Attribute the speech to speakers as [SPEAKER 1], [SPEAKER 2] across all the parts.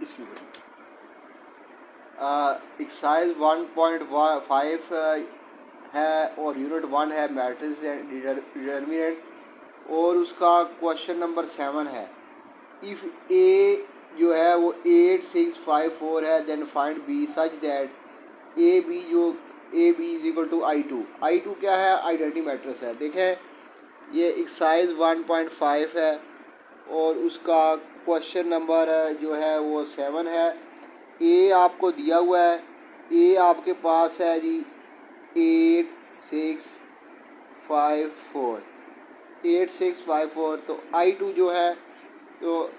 [SPEAKER 1] इसकी एक्सरसाइज 1.5 है और यूनिट 1 है मैट्रिक्स एंड डिटर्मिनेंट और उसका क्वेश्चन नंबर 7 है। इफ़ ए जो है वो 8 6 5 4 है then find B such that A B is equal to I two क्या है, आइडेंटिटी मैट्रिक्स है। देखें ये एक्सरसाइज 1.5 है और उसका क्वेश्चन नंबर जो है वो 7 है। ए आपको दिया हुआ है, ए आपके पास है जी 8 6 5 4 8 6 5 4। तो आई टू जो है तो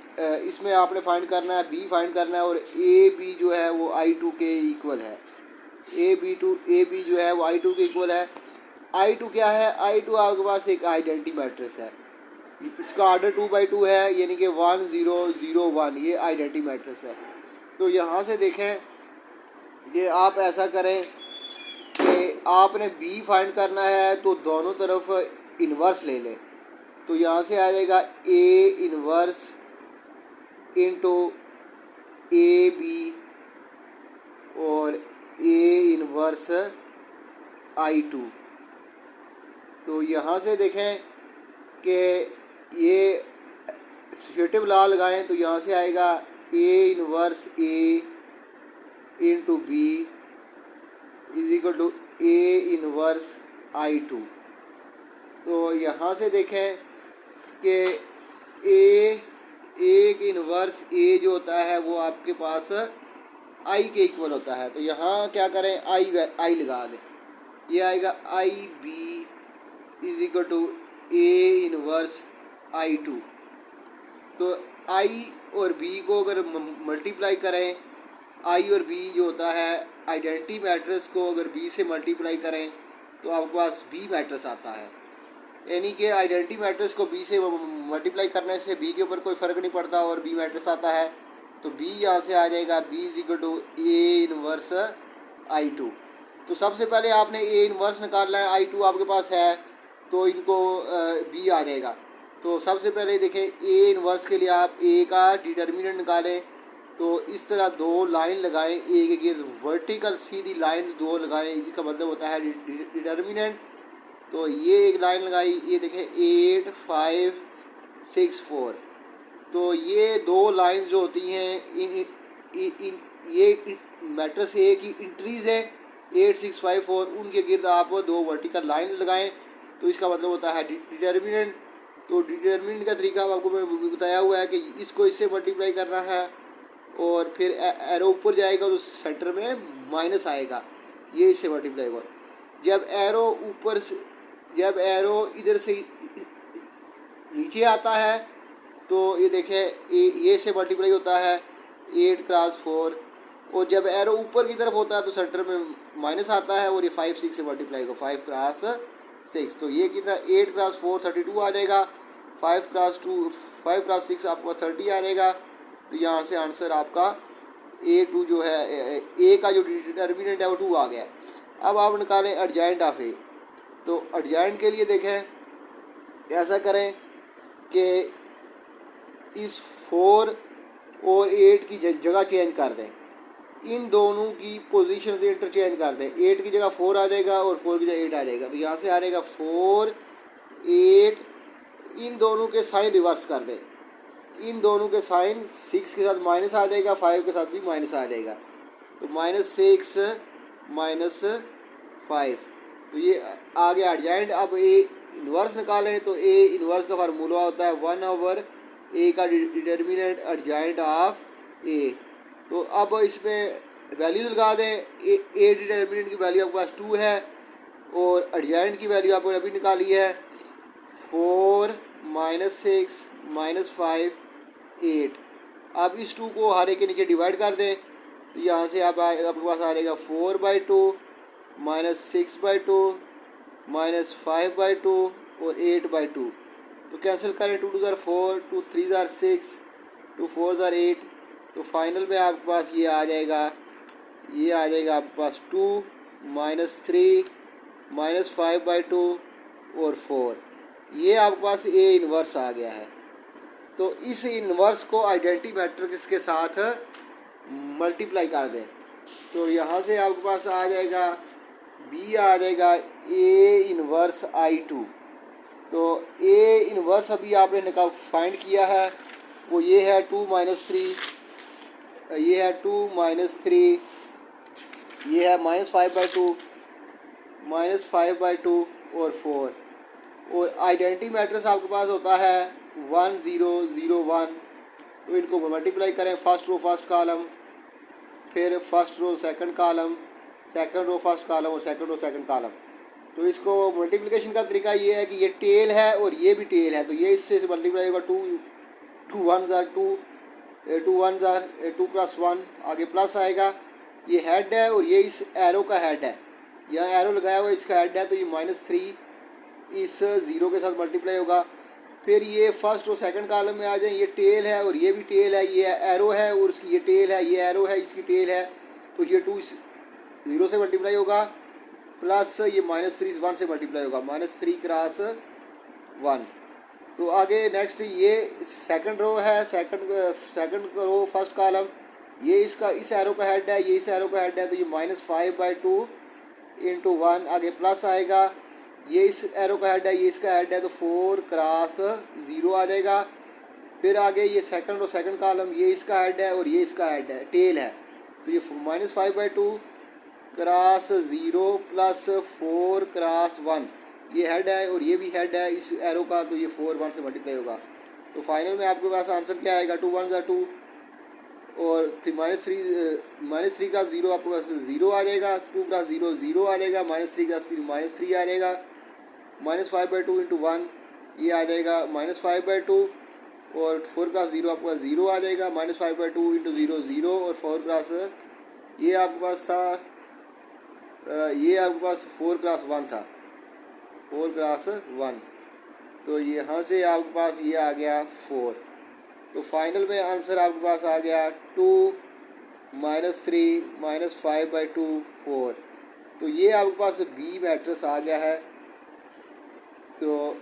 [SPEAKER 1] इसमें आपने फाइंड करना है, बी फाइंड करना है और ए बी जो है वो आई टू के इक्वल है। ए बी जो है वो आई टू के इक्वल है। आई टू क्या है, आई टू आपके पास एक आइडेंटिटी मैट्रिक्स है, इसका ऑर्डर 2/2 है यानी कि 1 0 0 1, ये आइडेंटिटी मैट्रिक्स है। तो यहाँ से देखें कि आप ऐसा करें कि आपने बी फाइंड करना है तो दोनों तरफ इन्वर्स ले लें। तो यहाँ से आ जाएगा A inverse into A B और ए इन्वर्स आई टू। तो यहाँ से देखें कि ये एसोसिएटिव लॉ लगाएं तो यहाँ से आएगा A inverse A into B is equal to A inverse I two. तो यहाँ से देखें कि एक इन्वर्स ए जो होता है वो आपके पास आई के इक्वल होता है। तो यहाँ क्या करें, आई लगा दें, ये आएगा I B is equal to A inverse I two. तो आई और बी को अगर मल्टीप्लाई करें, आई और बी जो होता है आइडेंटिटी मैट्रिक्स को अगर बी से मल्टीप्लाई करें तो आपके पास बी मैट्रिक्स आता है। यानी कि आइडेंटिटी मैट्रिक्स को बी से मल्टीप्लाई करने से बी के ऊपर कोई फ़र्क नहीं पड़ता और बी मैट्रिक्स आता है। तो बी यहाँ से आ जाएगा B is equal to A inverse I two. तो सबसे पहले आपने ए इन्वर्स निकालना है, आई टू आपके पास है तो इनको बी आ जाएगा। तो सबसे पहले देखें ए इन्वर्स के लिए आप ए का डिटर्मिनेंट निकालें। तो इस तरह दो लाइन लगाएं, ए के गिर्द वर्टिकल सीधी लाइन दो लगाएं, इसका मतलब होता है डिटर्मिनेंट। तो ये एक लाइन लगाई, ये देखें 8 5 6 4। तो ये दो लाइन जो होती हैं इन ये मैट्रिक्स ए की इंट्रीज हैं 8 6 5 4, उनके गिर्द आप दो वर्टिकल लाइन लगाएं तो इसका मतलब होता है डिटर्मिनेंट। तो डिटर्मिनेंट का तरीका आपको मैं बताया हुआ है कि इसको इससे मल्टीप्लाई करना है और फिर एरो ऊपर जाएगा तो सेंटर में माइनस आएगा, ये इससे मल्टीप्लाई होगा। जब एरो इधर से नीचे आता है तो ये देखें ये से मल्टीप्लाई होता है 8 क्रॉस 4, और जब एरो ऊपर की तरफ होता है तो सेंटर में माइनस आता है और ये 5 6 से मल्टीप्लाई होगा 5 क्रॉस 6। तो ये कितना 8 क्रॉस 4 32 आ जाएगा, 5 क्रॉस 6 आपको 30 आ जाएगा। तो यहाँ से आंसर आपका A2 जो है ए का जो डिटर्मिनेंट है वो 2 आ गया। अब आप निकालें एडजॉइंट ऑफ ए। तो एडजॉइंट के लिए देखें ऐसा करें कि इस 4 और 8 की जगह चेंज कर दें, इन दोनों की पोजीशन से इंटरचेंज कर दें। 8 की जगह 4 आ जाएगा और 4 की जगह 8 आ जाएगा। तो यहाँ से आ जाएगा 4 8, इन दोनों के साइन रिवर्स कर दें, इन दोनों के साइन 6 के साथ माइनस आ जाएगा, 5 के साथ भी माइनस आ जाएगा। तो -6 -5, तो ये आ गया एडजॉइंट। अब ए इन्वर्स निकालें तो ए इन्वर्स का फार्मूला होता है 1/a का डिटर्मिनेंट एडजॉइंट ऑफ ए। तो अब इसमें वैल्यूज लगा दें, ए डिटर्मिनेंट की वैल्यू आपके पास 2 है और एडजॉइंट की वैल्यू आपने अभी निकाली है 4 -6 -5 8। अब इस 2 को हर एक के नीचे डिवाइड कर दें तो यहाँ से आप आपके पास आ जाएगा 4/2 -6/2 -5/2 और 8/2। तो कैंसिल करें, 2 2 4, 2 3 6, 2 4 8। तो फाइनल में आपके पास ये आ जाएगा आपके पास 2 -3 -5/2 और 4। ये आपके पास ए इन्वर्स आ गया है। तो इस इन्वर्स को आइडेंटिटी मैट्रिक्स के साथ मल्टीप्लाई कर दें तो यहाँ से आपके पास आ जाएगा बी आ जाएगा ए इनवर्स आई टू। तो ए इनवर्स अभी आपने निकाल फाइंड किया है, वो ये है 2 - 3, ये है 2 - 3, ये है -5/2, -5/2 और 4। और आइडेंटिटी मैट्रिक्स आपके पास होता है 1 0 0 1। तो इनको मल्टीप्लाई करें, फर्स्ट रो फर्स्ट कॉलम, फिर first row second column, second row first column और सेकंड रो सेकंड कॉलम। तो इसको मल्टीप्लिकेशन का तरीका ये है कि ये टेल है और ये भी टेल है, तो ये इससे मल्टीप्लाई होगा 2 1 जार 2, 2 1 जार 2 + 1, आगे प्लस आएगा। ये हेड है और ये इस एरो का हेड है, यहाँ एरो लगाया हुआ इसका हेड है, तो ये -3 इस ज़ीरो के साथ मल्टीप्लाई होगा। फिर ये फर्स्ट और सेकंड कॉलम में आ जाए, ये टेल है और ये भी टेल है, ये एरो है और उसकी ये टेल है, ये एरो है इसकी टेल है, तो ये 2 इस ज़ीरो से मल्टीप्लाई होगा, प्लस ये -3 1 से मल्टीप्लाई होगा, -3 × 1। तो आगे नेक्स्ट ये सेकंड रो है, सेकंड रो फर्स्ट कॉलम, ये इसका इस एरो का हेड है, ये इस एरो का हेड है, तो ये -5/2 × 1, आगे प्लस आएगा, ये इस एरो का हेड है, ये इसका हेड है, तो 4 × 0 आ जाएगा। फिर आगे ये सेकंड रो सेकंड कॉलम, ये इसका हेड है और ये इसका हेड है, टेल है, तो ये -5/2 × 0 प्लस 4 × 1, ये हेड है और ये भी हेड है इस एरो का, तो ये 4 1 से मल्टीप्लाई होगा। तो फाइनल में आपके पास आंसर क्या आएगा, 2 1 = 2 और -3 × 0 आपके पास 0 आ जाएगा, 2 × 0 0 आ जाएगा, -3 × 3 -3 आ जाएगा, -5/2 × 1 ये आ जाएगा -5/2 और 4 × 0 आपके पास 0 आ जाएगा, -5/2 × 0 0 और 4 × ये आपके पास था, ये आपके पास 4 × 1 था, 4 × 1, तो यहाँ से आपके पास ये आ गया 4। तो फाइनल में आंसर आपके पास आ गया 2 - 3 -5/2 4। तो ये आपके पास बी मैट्रिक्स आ गया है। तो